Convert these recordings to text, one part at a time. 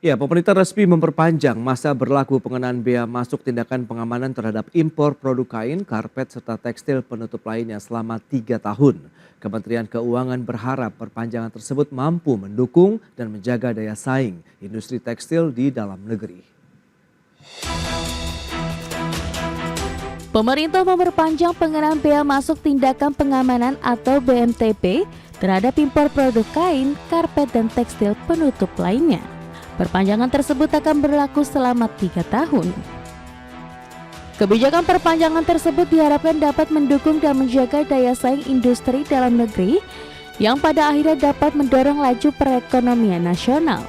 Ya, pemerintah resmi memperpanjang masa berlaku pengenaan bea masuk tindakan pengamanan terhadap impor produk kain, karpet, serta tekstil penutup lainnya selama 3 tahun. Kementerian Keuangan berharap perpanjangan tersebut mampu mendukung dan menjaga daya saing industri tekstil di dalam negeri. Pemerintah memperpanjang pengenaan bea masuk tindakan pengamanan atau BMTP terhadap impor produk kain, karpet, dan tekstil penutup lainnya. Perpanjangan tersebut akan berlaku selama 3 tahun. Kebijakan perpanjangan tersebut diharapkan dapat mendukung dan menjaga daya saing industri dalam negeri yang pada akhirnya dapat mendorong laju perekonomian nasional.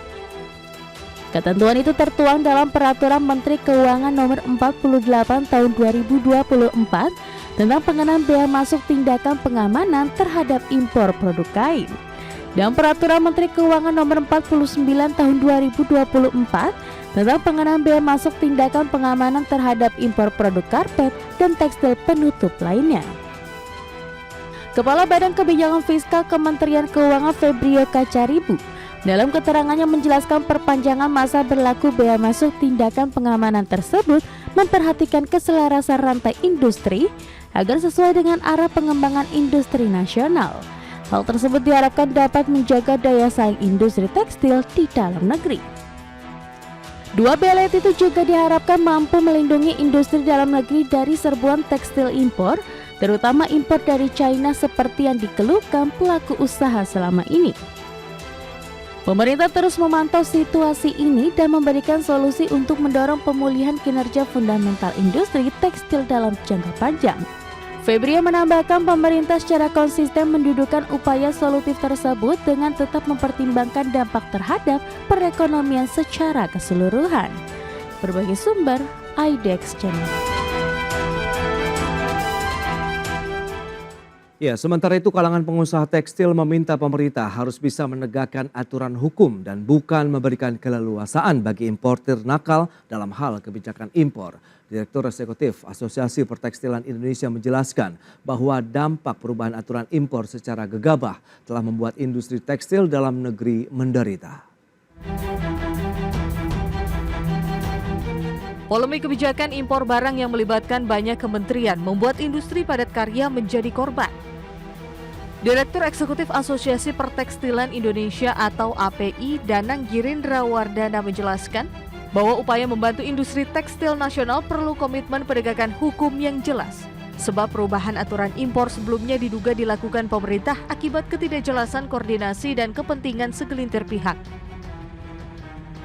Ketentuan itu tertuang dalam Peraturan Menteri Keuangan Nomor 48 Tahun 2024 tentang pengenaan bea masuk tindakan pengamanan terhadap impor produk kain. Dan Peraturan Menteri Keuangan Nomor 49 Tahun 2024 tentang pengenaan bea masuk tindakan pengamanan terhadap impor produk karpet dan tekstil penutup lainnya. Kepala Badan Kebijakan Fiskal Kementerian Keuangan Febrio Kacaribu dalam keterangannya menjelaskan perpanjangan masa berlaku bea masuk tindakan pengamanan tersebut memperhatikan keselarasan rantai industri agar sesuai dengan arah pengembangan industri nasional. Hal tersebut diharapkan dapat menjaga daya saing industri tekstil di dalam negeri. Dua bea itu juga diharapkan mampu melindungi industri dalam negeri dari serbuan tekstil impor, terutama impor dari China seperti yang dikeluhkan pelaku usaha selama ini. Pemerintah terus memantau situasi ini dan memberikan solusi untuk mendorong pemulihan kinerja fundamental industri tekstil dalam jangka panjang. Febrio menambahkan pemerintah secara konsisten mendudukan upaya solutif tersebut dengan tetap mempertimbangkan dampak terhadap perekonomian secara keseluruhan. Berbagai sumber, IDX Channel. Ya, sementara itu kalangan pengusaha tekstil meminta pemerintah harus bisa menegakkan aturan hukum dan bukan memberikan keleluasaan bagi importir nakal dalam hal kebijakan impor. Direktur Eksekutif Asosiasi Pertekstilan Indonesia menjelaskan bahwa dampak perubahan aturan impor secara gegabah telah membuat industri tekstil dalam negeri menderita. Polemik kebijakan impor barang yang melibatkan banyak kementerian membuat industri padat karya menjadi korban. Direktur Eksekutif Asosiasi Pertekstilan Indonesia atau API, Danang Girindra Wardana menjelaskan bahwa upaya membantu industri tekstil nasional perlu komitmen penegakan hukum yang jelas. Sebab perubahan aturan impor sebelumnya diduga dilakukan pemerintah akibat ketidakjelasan koordinasi dan kepentingan segelintir pihak.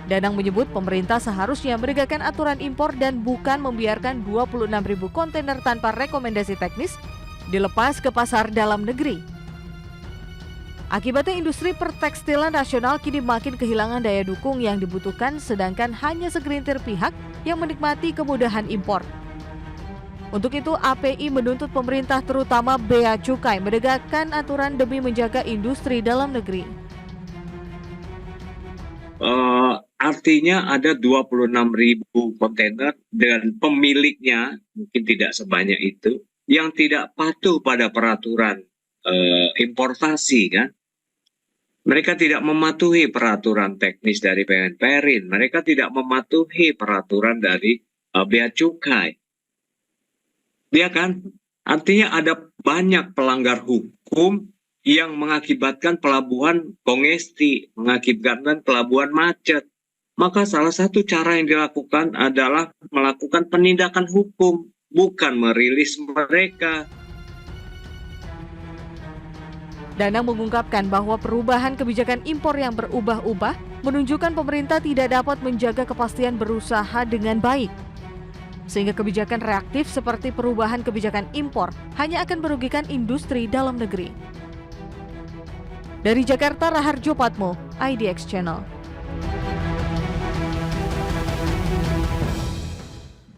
Danang menyebut pemerintah seharusnya menegakkan aturan impor dan bukan membiarkan 26.000 kontainer tanpa rekomendasi teknis dilepas ke pasar dalam negeri. Akibatnya industri pertekstilan nasional kini makin kehilangan daya dukung yang dibutuhkan sedangkan hanya segelintir pihak yang menikmati kemudahan impor. Untuk itu API menuntut pemerintah terutama Bea Cukai menegakkan aturan demi menjaga industri dalam negeri. Artinya ada 26.000 kontainer dan pemiliknya mungkin tidak sebanyak itu yang tidak patuh pada peraturan importasi kan. Mereka tidak mematuhi peraturan teknis dari Perin, mereka tidak mematuhi peraturan dari Bea Cukai. Dia kan artinya ada banyak pelanggar hukum yang mengakibatkan pelabuhan kongesti, mengakibatkan pelabuhan macet. Maka salah satu cara yang dilakukan adalah melakukan penindakan hukum, bukan merilis mereka. Danang mengungkapkan bahwa perubahan kebijakan impor yang berubah-ubah menunjukkan pemerintah tidak dapat menjaga kepastian berusaha dengan baik. Sehingga kebijakan reaktif seperti perubahan kebijakan impor hanya akan merugikan industri dalam negeri. Dari Jakarta, Raharjo Patmo, IDX Channel.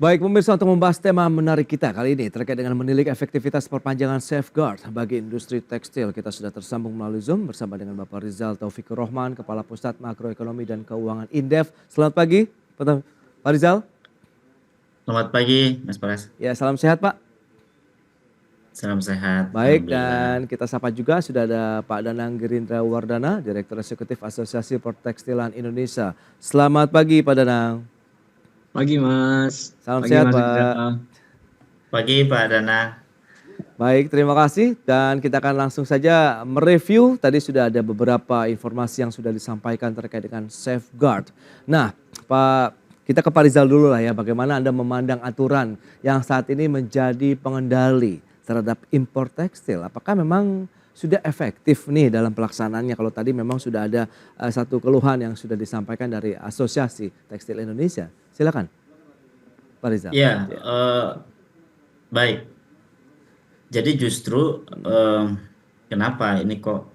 Baik pemirsa, untuk membahas tema menarik kita kali ini terkait dengan menilik efektivitas perpanjangan safeguard bagi industri tekstil. Kita sudah tersambung melalui Zoom bersama dengan Bapak Rizal Taufikur Rahman, Kepala Pusat Makroekonomi dan Keuangan Indef. Selamat pagi Pak Rizal. Selamat pagi Mas Pras. Ya, salam sehat Pak. Salam sehat. Baik, Alhamdulillah. dan kita sapa juga sudah ada Pak Danang Gerindra Wardana, Direktur Eksekutif Asosiasi Pertekstilan Indonesia. Selamat pagi Pak Danang. Pagi Mas. Salam Pagi sehat Mas Pak. Indra. Pagi Pak Dana. Baik, terima kasih dan kita akan langsung saja mereview. Tadi sudah ada beberapa informasi yang sudah disampaikan terkait dengan safeguard. Nah, Pak, kita ke Pak Rizal dulu lah ya. Bagaimana Anda memandang aturan yang saat ini menjadi pengendali terhadap impor tekstil? Apakah memang sudah efektif nih dalam pelaksanaannya? Kalau tadi memang sudah ada satu keluhan yang sudah disampaikan dari Asosiasi Tekstil Indonesia. Silakan, Pak Rizal. Ya, baik. Jadi justru kenapa ini kok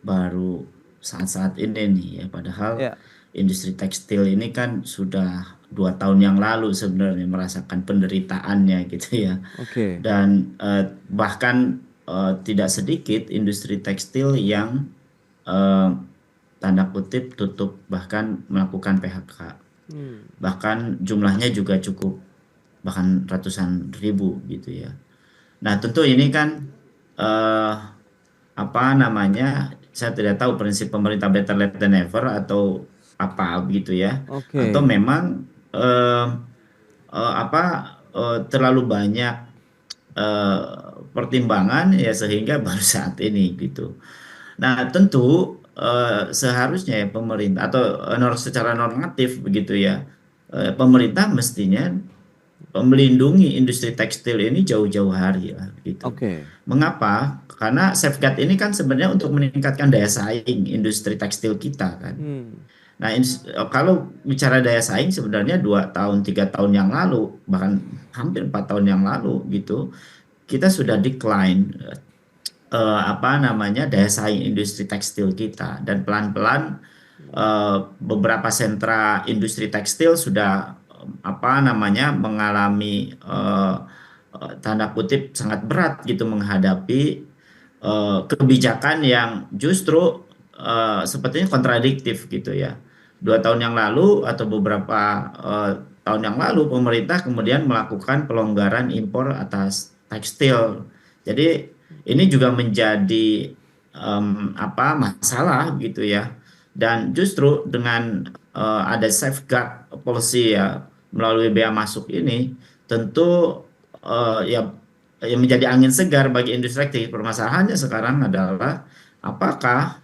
baru saat-saat ini nih ya, padahal Ya. industri tekstil ini kan sudah 2 tahun yang lalu sebenarnya merasakan penderitaannya gitu ya. Oke. Dan bahkan tidak sedikit industri tekstil yang tanda kutip tutup, bahkan melakukan PHK. Bahkan jumlahnya juga cukup, bahkan ratusan ribu gitu ya. Nah tentu ini kan saya tidak tahu prinsip pemerintah better late than never atau apa gitu ya. Oke. Atau memang terlalu banyak pertimbangan ya sehingga baru saat ini gitu. Nah tentu seharusnya ya pemerintah atau secara normatif begitu ya, pemerintah mestinya melindungi industri tekstil ini jauh-jauh hari lah gitu. Oke. Mengapa? Karena safeguard ini kan sebenarnya untuk meningkatkan daya saing industri tekstil kita kan. Nah, kalau bicara daya saing sebenarnya 2 tahun, 3 tahun yang lalu, bahkan hampir 4 tahun yang lalu gitu, kita sudah decline daya saing industri tekstil kita, dan pelan-pelan beberapa sentra industri tekstil sudah mengalami tanda kutip sangat berat gitu menghadapi kebijakan yang justru sepertinya kontradiktif gitu ya. 2 tahun yang lalu atau beberapa tahun yang lalu pemerintah kemudian melakukan pelonggaran impor atas tekstil. Jadi ini juga menjadi masalah gitu ya. Dan justru dengan ada safeguard policy ya melalui bea masuk ini tentu yang menjadi angin segar bagi industri tekstil. Permasalahannya sekarang adalah apakah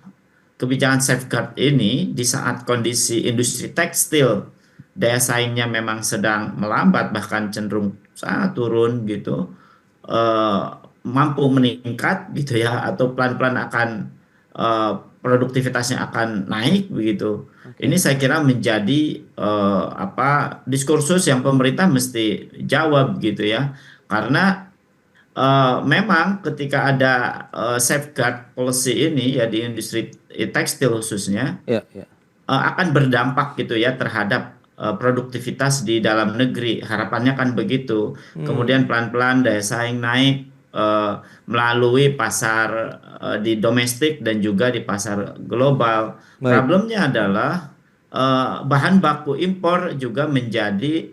kebijakan safeguard ini di saat kondisi industri tekstil daya saingnya memang sedang melambat bahkan cenderung sangat turun gitu, mampu meningkat gitu ya, atau pelan-pelan akan produktivitasnya akan naik begitu. Ini saya kira menjadi diskursus yang pemerintah mesti jawab gitu ya, karena memang ketika ada safeguard policy ini ya di industri tekstil khususnya akan berdampak gitu ya terhadap produktivitas di dalam negeri. Harapannya kan begitu. Kemudian pelan-pelan daya saing naik melalui pasar di domestik dan juga di pasar global. Problemnya adalah bahan baku impor juga menjadi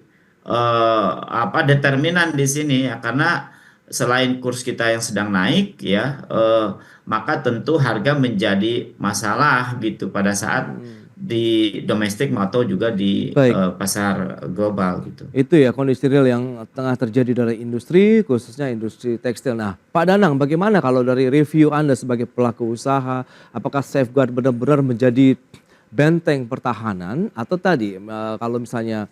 determinan di sini ya, karena selain kurs kita yang sedang naik ya, maka tentu harga menjadi masalah gitu pada saat di domestik atau juga di pasar global gitu. Itu ya kondisi real yang tengah terjadi dari industri, khususnya industri tekstil. Nah, Pak Danang, bagaimana kalau dari review Anda sebagai pelaku usaha, apakah safeguard benar-benar menjadi benteng pertahanan atau tadi kalau misalnya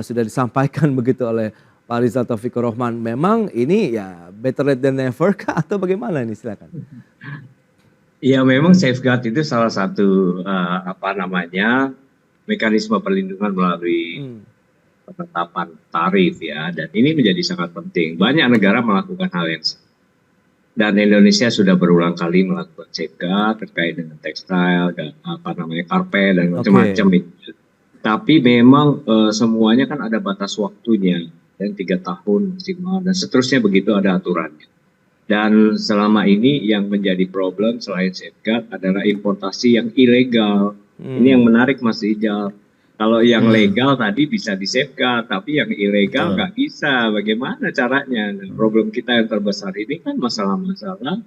sudah disampaikan begitu oleh Pak Rizal Taufikur Rahman, memang ini ya better late than never kah atau bagaimana ini, silakan. Ya memang safeguard itu salah satu mekanisme perlindungan melalui penetapan tarif ya, dan ini menjadi sangat penting. Banyak negara melakukan hal yang sama. Dan Indonesia sudah berulang kali melakukan safeguard terkait dengan tekstil dan karpet dan macam-macam itu. Tapi memang semuanya kan ada batas waktunya, dan 3 tahun maksimal dan seterusnya begitu ada aturannya. Dan selama ini yang menjadi problem selain safeguard adalah importasi yang ilegal. Ini yang menarik Mas Rijal. Kalau yang Hmm. legal tadi bisa di-safeguard, tapi yang ilegal Betul. nggak bisa. Bagaimana caranya? Nah, problem kita yang terbesar ini kan masalah-masalah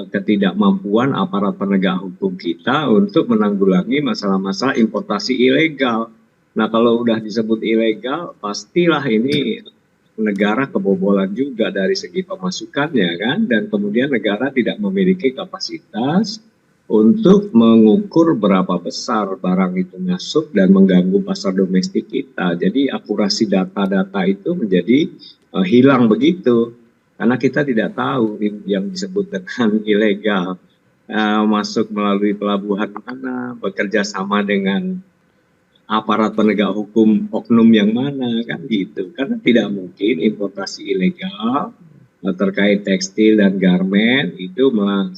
ketidakmampuan aparat penegak hukum kita untuk menanggulangi masalah-masalah importasi ilegal. Nah, kalau udah disebut ilegal, pastilah ini negara kebobolan juga dari segi pemasukannya kan, dan kemudian negara tidak memiliki kapasitas untuk mengukur berapa besar barang itu masuk dan mengganggu pasar domestik kita. Jadi akurasi data-data itu menjadi hilang begitu, karena kita tidak tahu yang disebut dengan ilegal masuk melalui pelabuhan mana, bekerja sama dengan aparat penegak hukum oknum yang mana, kan gitu. Karena tidak mungkin importasi ilegal terkait tekstil dan garmen itu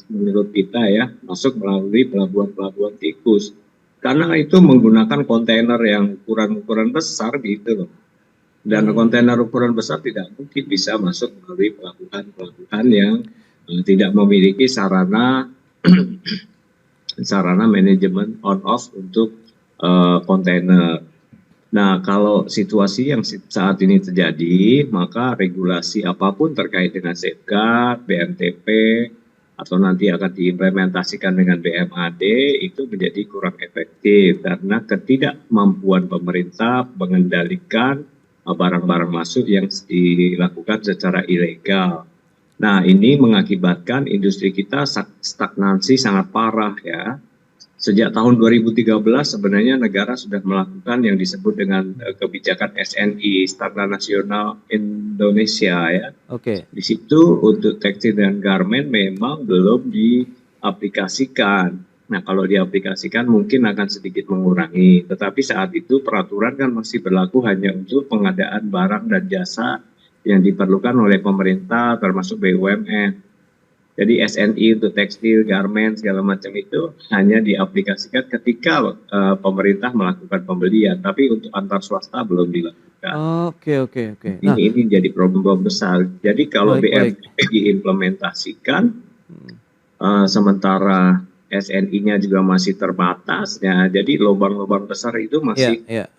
menurut kita ya masuk melalui pelabuhan-pelabuhan tikus, karena itu menggunakan kontainer yang ukuran-ukuran besar gitu loh, dan kontainer ukuran besar tidak mungkin bisa masuk melalui pelabuhan-pelabuhan yang tidak memiliki sarana sarana manajemen on off untuk kontainer. Nah, kalau situasi yang saat ini terjadi, maka regulasi apapun terkait dengan safeguard, BMTP, atau nanti akan diimplementasikan dengan BMAD, itu menjadi kurang efektif karena ketidakmampuan pemerintah mengendalikan barang-barang masuk yang dilakukan secara ilegal. Nah, ini mengakibatkan industri kita stagnansi sangat parah ya. Sejak tahun 2013 sebenarnya negara sudah melakukan yang disebut dengan kebijakan SNI, Standar Nasional Indonesia ya. Oke. Di situ untuk tekstil dan garmen memang belum diaplikasikan. Nah, kalau diaplikasikan mungkin akan sedikit mengurangi. Tetapi saat itu peraturan kan masih berlaku hanya untuk pengadaan barang dan jasa yang diperlukan oleh pemerintah termasuk BUMN. Jadi SNI untuk tekstil, garmen, segala macam itu hanya diaplikasikan ketika pemerintah melakukan pembelian, tapi untuk antar swasta belum dilakukan. Oke. Nah, Ini jadi problem besar. Jadi kalau baik. BMTP diimplementasikan, sementara SNI-nya juga masih terbatas, ya, jadi lubang-lubang besar itu masih Iya.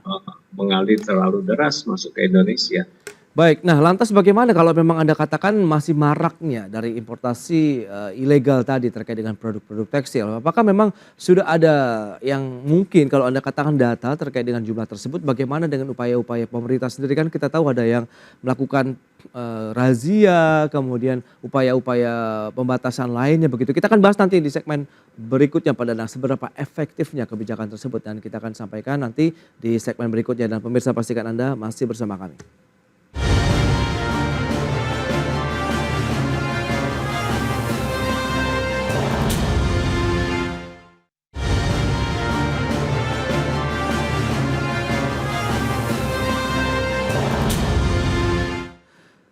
mengalir terlalu deras masuk ke Indonesia. Baik, nah lantas bagaimana kalau memang Anda katakan masih maraknya dari importasi ilegal tadi terkait dengan produk-produk tekstil. Apakah memang sudah ada yang mungkin kalau Anda katakan data terkait dengan jumlah tersebut, bagaimana dengan upaya-upaya pemerintah sendiri? Kan kita tahu ada yang melakukan razia, kemudian upaya-upaya pembatasan lainnya begitu. Kita akan bahas nanti di segmen berikutnya Pak Danang seberapa efektifnya kebijakan tersebut, dan kita akan sampaikan nanti di segmen berikutnya, dan pemirsa pastikan Anda masih bersama kami.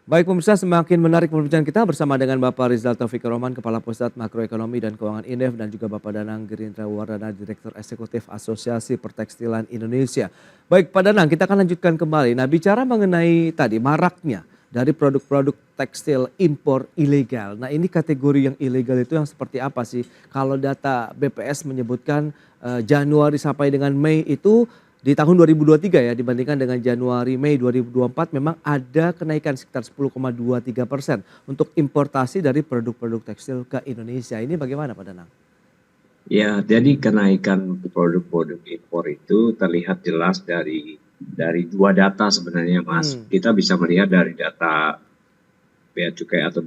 Baik pemirsa, semakin menarik perbincangan kita bersama dengan Bapak Rizal Taufik Roman, Kepala Pusat Makroekonomi dan Keuangan Indef, dan juga Bapak Danang Gerindra Wardana, Direktur Eksekutif Asosiasi Pertekstilan Indonesia. Baik Pak Danang, kita akan lanjutkan kembali. Nah, bicara mengenai tadi maraknya dari produk-produk tekstil impor ilegal. Nah, ini kategori yang ilegal itu yang seperti apa sih? Kalau data BPS menyebutkan Januari sampai dengan Mei itu di tahun 2023 ya, dibandingkan dengan Januari-Mei 2024 memang ada kenaikan sekitar 10,23% untuk importasi dari produk-produk tekstil ke Indonesia. Ini bagaimana Pak Danang? Ya, jadi kenaikan produk-produk impor itu terlihat jelas dari dua data sebenarnya, Mas. Kita bisa melihat dari data bea cukai atau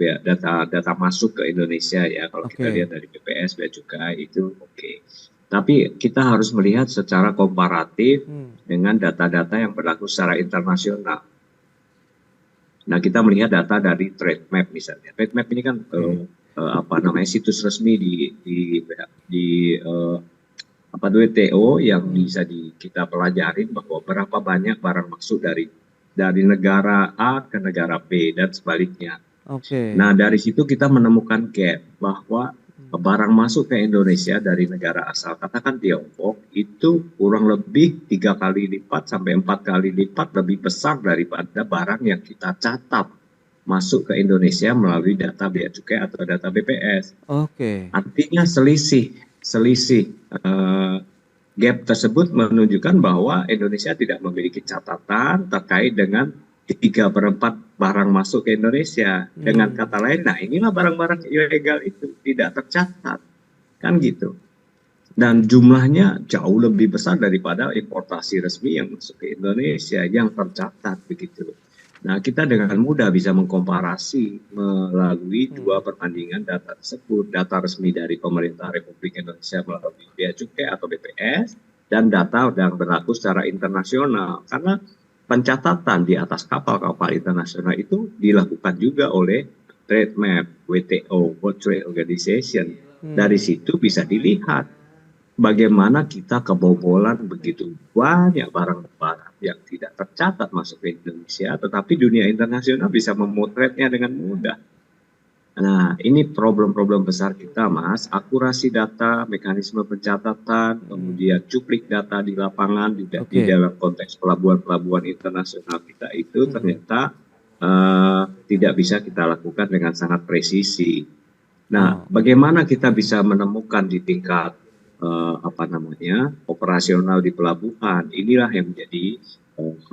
data masuk ke Indonesia ya. Kalau kita lihat dari BPS, bea cukai itu oke. Tapi kita harus melihat secara komparatif dengan data-data yang berlaku secara internasional. Nah, kita melihat data dari TradeMap misalnya. TradeMap ini kan situs resmi di WTO yang bisa kita pelajarin bahwa berapa banyak barang masuk dari negara A ke negara B dan sebaliknya. Nah, dari situ kita menemukan gap bahwa barang masuk ke Indonesia dari negara asal, katakan Tiongkok, itu kurang lebih 3 kali lipat sampai 4 kali lipat lebih besar daripada barang yang kita catat masuk ke Indonesia melalui data bea cukai atau data BPS. Artinya selisih gap tersebut menunjukkan bahwa Indonesia tidak memiliki catatan terkait dengan 3/4 barang masuk ke Indonesia. Dengan kata lain, nah inilah barang-barang ilegal itu tidak tercatat, kan gitu. Dan jumlahnya jauh lebih besar daripada importasi resmi yang masuk ke Indonesia yang tercatat begitu. Nah, kita dengan mudah bisa mengkomparasi melalui dua perbandingan data tersebut, data resmi dari pemerintah Republik Indonesia melalui Bea Cukai atau BPS dan data yang berlaku secara internasional. Karena pencatatan di atas kapal-kapal internasional itu dilakukan juga oleh Trade Map, WTO, World Trade Organization. Dari situ bisa dilihat bagaimana kita kebobolan begitu banyak barang-barang yang tidak tercatat masuk ke Indonesia, tetapi dunia internasional bisa memotretnya dengan mudah. Nah, ini problem-problem besar kita, Mas. Akurasi data, mekanisme pencatatan, kemudian cuplik data di lapangan, di dalam konteks pelabuhan-pelabuhan internasional kita itu ternyata tidak bisa kita lakukan dengan sangat presisi. Nah, bagaimana kita bisa menemukan di tingkat operasional di pelabuhan, inilah yang menjadi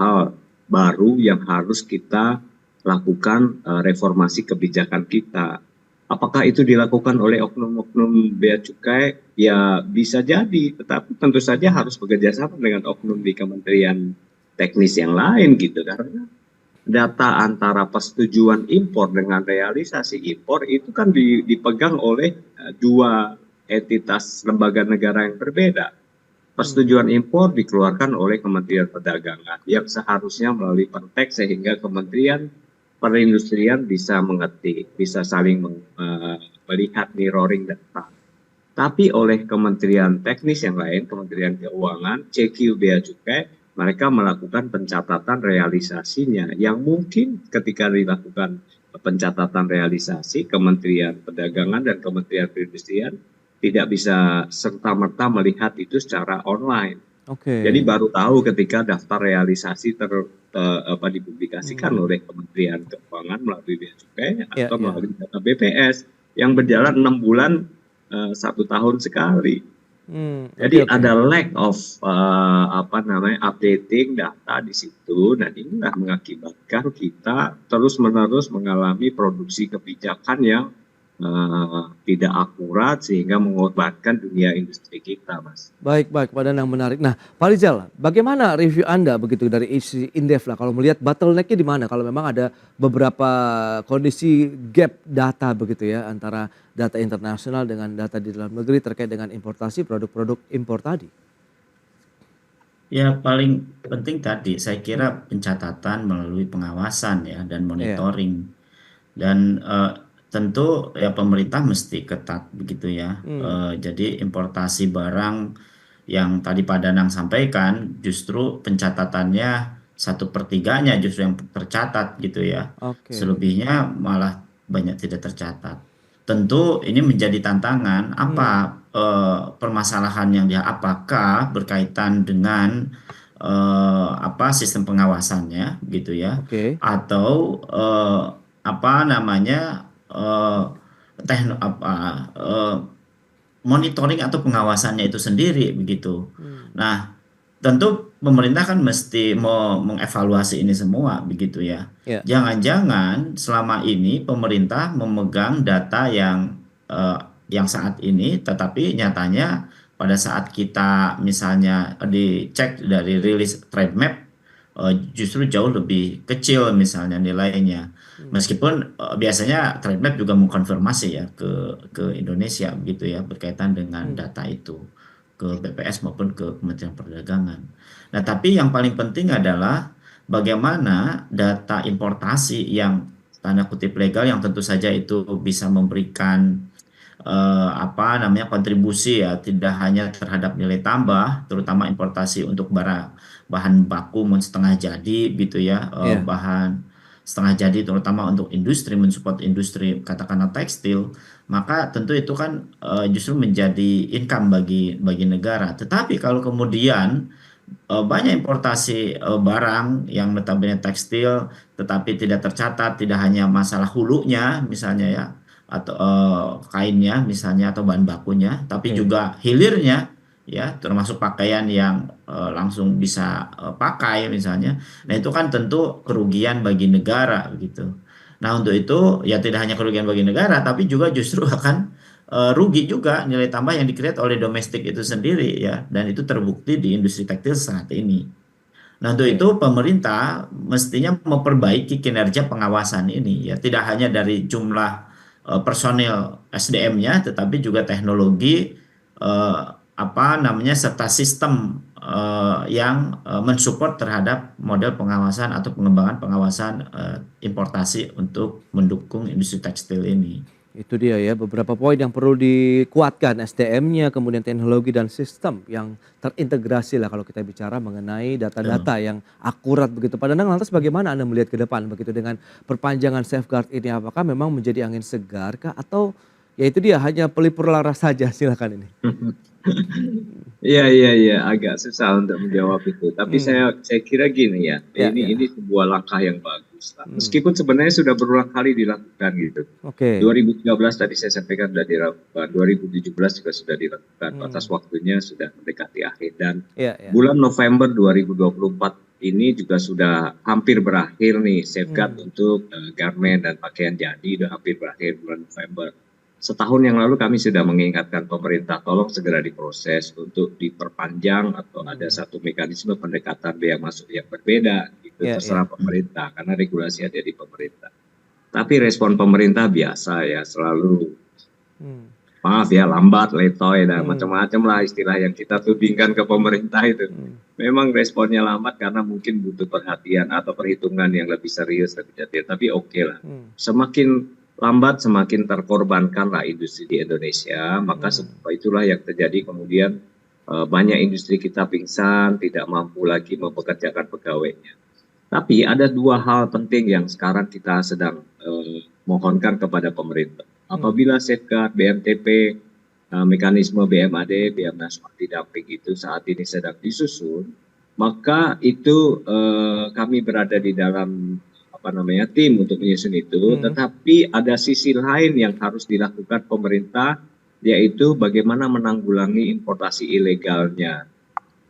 hal baru yang harus kita lakukan reformasi kebijakan kita. Apakah itu dilakukan oleh oknum-oknum bea cukai? Ya bisa jadi, tetapi tentu saja harus bekerja sama dengan oknum di kementerian teknis yang lain gitu, karena data antara persetujuan impor dengan realisasi impor itu kan dipegang oleh dua entitas lembaga negara yang berbeda. Persetujuan impor dikeluarkan oleh Kementerian Perdagangan yang seharusnya melalui Pertek sehingga Kementerian Perindustrian bisa mengerti, bisa saling melihat mirroring data. Tapi oleh Kementerian Teknis yang lain, Kementerian Keuangan, CQ Bea Cukai, mereka melakukan pencatatan realisasinya yang mungkin ketika dilakukan pencatatan realisasi Kementerian Perdagangan dan Kementerian Perindustrian tidak bisa serta-merta melihat itu secara online. Jadi baru tahu ketika daftar realisasi dipublikasikan oleh Kementerian Keuangan melalui Bea Cukai atau melalui data BPS yang berjalan 6 bulan 1 tahun sekali. Jadi ada lack of updating data di situ, dan inilah mengakibatkan kita terus-menerus mengalami produksi kebijakan yang tidak akurat sehingga mengorbankan dunia industri kita, Mas. Baik, Pak Danang, menarik. Nah, Pak Rizal, bagaimana review Anda begitu dari isi Indef lah, kalau melihat bottleneck-nya di mana? Kalau memang ada beberapa kondisi gap data begitu ya, antara data internasional dengan data di dalam negeri terkait dengan importasi produk-produk impor tadi. Ya, paling penting tadi saya kira pencatatan melalui pengawasan ya dan monitoring. Dan tentu ya pemerintah mesti ketat begitu ya. Jadi importasi barang yang tadi Pak Danang sampaikan justru pencatatannya 1/3-nya justru yang tercatat gitu ya. Selebihnya malah banyak tidak tercatat. Tentu ini menjadi tantangan apa permasalahan yang apakah berkaitan dengan sistem pengawasannya gitu ya, atau monitoring atau pengawasannya itu sendiri begitu. Nah, tentu pemerintah kan mesti mengevaluasi ini semua begitu ya. Jangan-jangan selama ini pemerintah memegang data yang saat ini, tetapi nyatanya pada saat kita misalnya dicek dari rilis Trade Map justru jauh lebih kecil misalnya nilainya. Meskipun biasanya Trade Map juga mengkonfirmasi ya ke Indonesia begitu ya berkaitan dengan data itu ke BPS maupun ke Kementerian Perdagangan. Nah, tapi yang paling penting adalah bagaimana data importasi yang tanda kutip legal yang tentu saja itu bisa memberikan kontribusi ya, tidak hanya terhadap nilai tambah, terutama importasi untuk bahan baku setengah jadi gitu ya, bahan setengah jadi terutama untuk industri, mensupport industri katakanlah tekstil, maka tentu itu kan justru menjadi income bagi negara. Tetapi kalau kemudian banyak importasi barang yang notabene tekstil tetapi tidak tercatat, tidak hanya masalah hulunya misalnya ya, atau kainnya misalnya atau bahan bakunya, tapi juga hilirnya ya, termasuk pakaian yang langsung bisa pakai misalnya. Nah, itu kan tentu kerugian bagi negara gitu. Nah, untuk itu ya tidak hanya kerugian bagi negara, tapi juga justru akan rugi juga nilai tambah yang di-create oleh domestik itu sendiri ya, dan itu terbukti di industri tekstil saat ini. Nah, untuk Oke. itu pemerintah mestinya memperbaiki kinerja pengawasan ini ya, tidak hanya dari jumlah personil SDM-nya, tetapi juga teknologi eh, apa namanya serta sistem yang mensupport terhadap model pengawasan atau pengembangan pengawasan importasi untuk mendukung industri tekstil ini. Itu dia ya, beberapa poin yang perlu dikuatkan SDM-nya, kemudian teknologi dan sistem yang terintegrasi lah kalau kita bicara mengenai Betul. data-data yang akurat begitu. Pak Danang, lantas bagaimana Anda melihat ke depan begitu dengan perpanjangan safeguard ini? Apakah memang menjadi angin segar kah atau ya itu dia hanya pelipur lara saja? Silakan ini. Iya, iya, iya, agak susah untuk menjawab itu. Tapi Hmm, saya kira gini ya, ya, ini ya. sebuah langkah yang bagus lah. Hmm, Meskipun sebenarnya sudah berulang kali dilakukan gitu. oke. 2013 tadi saya sampaikan sudah dilakukan, 2017 juga sudah dilakukan. Batas Hmm, waktunya sudah mendekati akhir dan ya, ya. bulan November 2024 ini juga sudah hampir berakhir nih safeguard Hmm, untuk garment dan pakaian jadi sudah hampir berakhir bulan November. Setahun yang lalu kami sudah mengingatkan pemerintah tolong segera diproses untuk diperpanjang atau ada hmm, satu mekanisme pendekatan biaya masuk yang berbeda. Itu ya, ya. terserah pemerintah karena regulasi ada di pemerintah. Tapi respon pemerintah biasa ya, selalu Hmm, maaf ya, lambat, letoy dan hmm, macam-macam lah istilah yang kita tudingkan ke pemerintah itu. hmm, Memang responnya lambat karena mungkin butuh perhatian atau perhitungan yang lebih serius, lebih detail. Tapi oke lah. hmm, Semakin lambat semakin terkorbankanlah industri di Indonesia, maka hmm. sebab itulah yang terjadi kemudian banyak industri kita pingsan, tidak mampu lagi mempekerjakan pegawainya. Tapi ada dua hal penting yang sekarang kita sedang mohonkan kepada pemerintah. Hmm, Apabila safeguard BMTP, mekanisme BMAD, Biaya Masuk Anti Dumping itu saat ini sedang disusun, maka itu kami berada di dalam apa namanya tim untuk menyusun itu. hmm, Tetapi ada sisi lain yang harus dilakukan pemerintah, yaitu bagaimana menanggulangi importasi ilegalnya.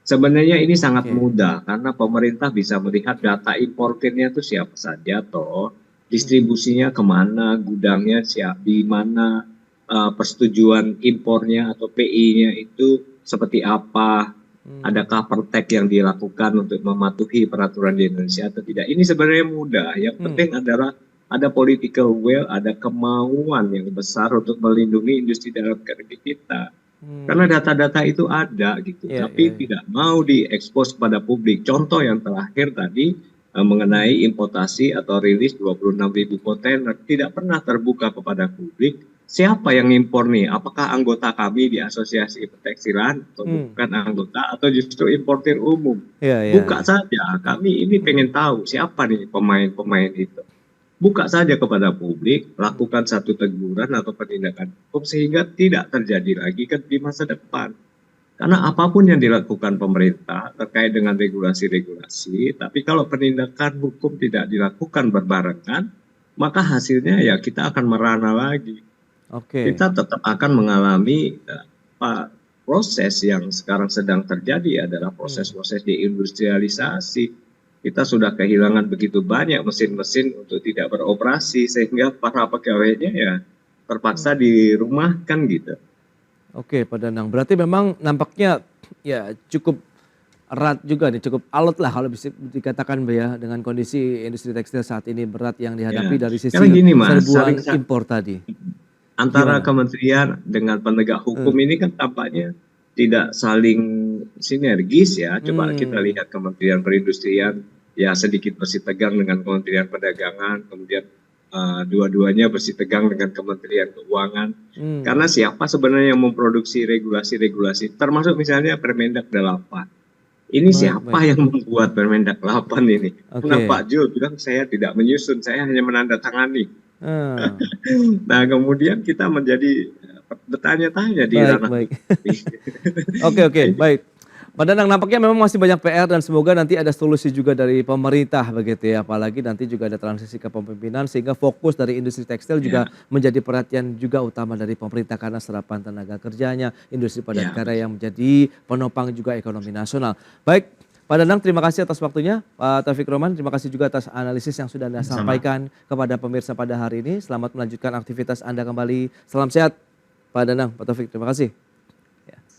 Sebenarnya ini sangat oke. mudah karena pemerintah bisa melihat data importirnya itu siapa saja, toh Hmm, distribusinya kemana, gudangnya siapa, di mana, persetujuan impornya atau PI-nya itu seperti apa, hmm, adakah pertek yang dilakukan untuk mematuhi peraturan di Indonesia atau tidak. Ini sebenarnya mudah, yang hmm, penting adalah ada political will, ada kemauan yang besar untuk melindungi industri dalam negeri kita. Karena hmm. data-data itu ada gitu, Ya, tapi ya, ya. tidak mau diekspos kepada publik. Contoh yang terakhir tadi Hmm, mengenai importasi atau rilis 26.000 kontainer tidak pernah terbuka kepada publik. Siapa yang impor nih? Apakah anggota kami di Asosiasi Petekstilan atau hmm. bukan anggota atau justru importir umum? Ya, ya, Buka ya. saja. Kami ini Hmm, pengen tahu siapa nih pemain-pemain itu. Buka saja kepada publik, hmm, lakukan satu teguran atau penindakan hukum sehingga tidak terjadi lagi kan di masa depan. Karena apapun yang dilakukan pemerintah terkait dengan regulasi-regulasi, tapi kalau penindakan hukum tidak dilakukan berbarengan, maka hasilnya ya kita akan merana lagi. oke. Kita tetap akan mengalami proses yang sekarang sedang terjadi adalah Hmm, proses-proses deindustrialisasi. Kita sudah kehilangan begitu banyak mesin-mesin untuk tidak beroperasi sehingga para pegawainya ya terpaksa hmm. dirumahkan gitu. Oke, Pak Danang. Berarti memang nampaknya ya cukup erat juga nih, cukup alot lah kalau bisa dikatakan Mbak ya dengan kondisi industri tekstil saat ini berat yang dihadapi Ya, dari karena sisi gini Mas, serbuan impor tadi. antara Gimana? kementerian dengan penegak hukum Hmm, ini kan tampaknya tidak saling sinergis ya. Coba kita hmm, lihat Kementerian Perindustrian ya sedikit bersitegang dengan Kementerian Perdagangan, kemudian dua-duanya bersitegang dengan Kementerian Keuangan. Karena hmm. siapa sebenarnya yang memproduksi regulasi-regulasi, termasuk misalnya Permendak 8. Ini Baik, siapa baik. yang membuat Permendak 8 ini? Karena Oke. Pak Jul bilang saya tidak menyusun, saya hanya menandatangani. Ah, Nah, kemudian kita menjadi bertanya-tanya di baik, ranah baik. publik. Oke, oke, baik. Pak Danang, nampaknya memang masih banyak PR dan semoga nanti ada solusi juga dari pemerintah begitu ya. Apalagi nanti juga ada transisi kepemimpinan sehingga fokus dari industri tekstil juga menjadi perhatian juga utama dari pemerintah karena serapan tenaga kerjanya, industri padat karya yang menjadi penopang juga ekonomi nasional. Baik, Pak Danang, terima kasih atas waktunya. Pak Taufik Roman, terima kasih juga atas analisis yang sudah Anda sampaikan kepada pemirsa pada hari ini. Selamat melanjutkan aktivitas Anda kembali. Salam sehat, Pak Danang, Pak Taufik, terima kasih.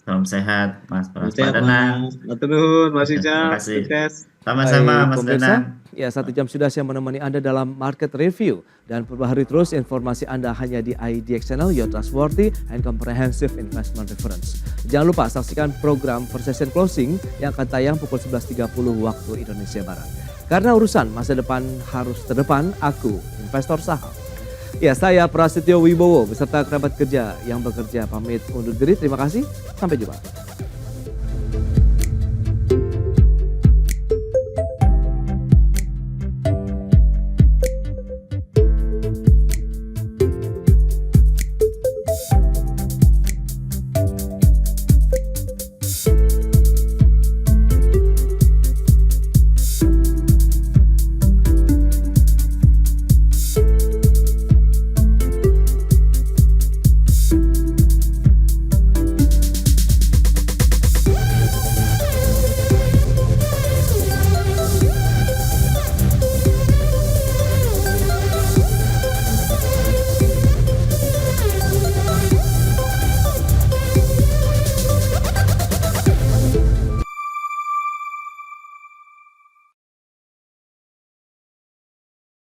Salam sehat, Mas Pak Sehat, Danang. Mas. Matur nuwun, Mas Ica. Terima kasih. Sukses. Sama-sama, Baik, Mas pemirsa, Danang. ya 1 jam sudah saya menemani Anda dalam Market Review. Dan perbaharui terus informasi Anda hanya di IDX Channel, your trustworthy and comprehensive investment reference. Jangan lupa saksikan program Precision Closing yang akan tayang pukul 11.30 waktu Indonesia Barat. Karena urusan masa depan harus terdepan, aku investor saham. Ya, saya Prasetyo Wibowo beserta kerabat kerja yang bekerja pamit undur diri. Terima kasih, sampai jumpa.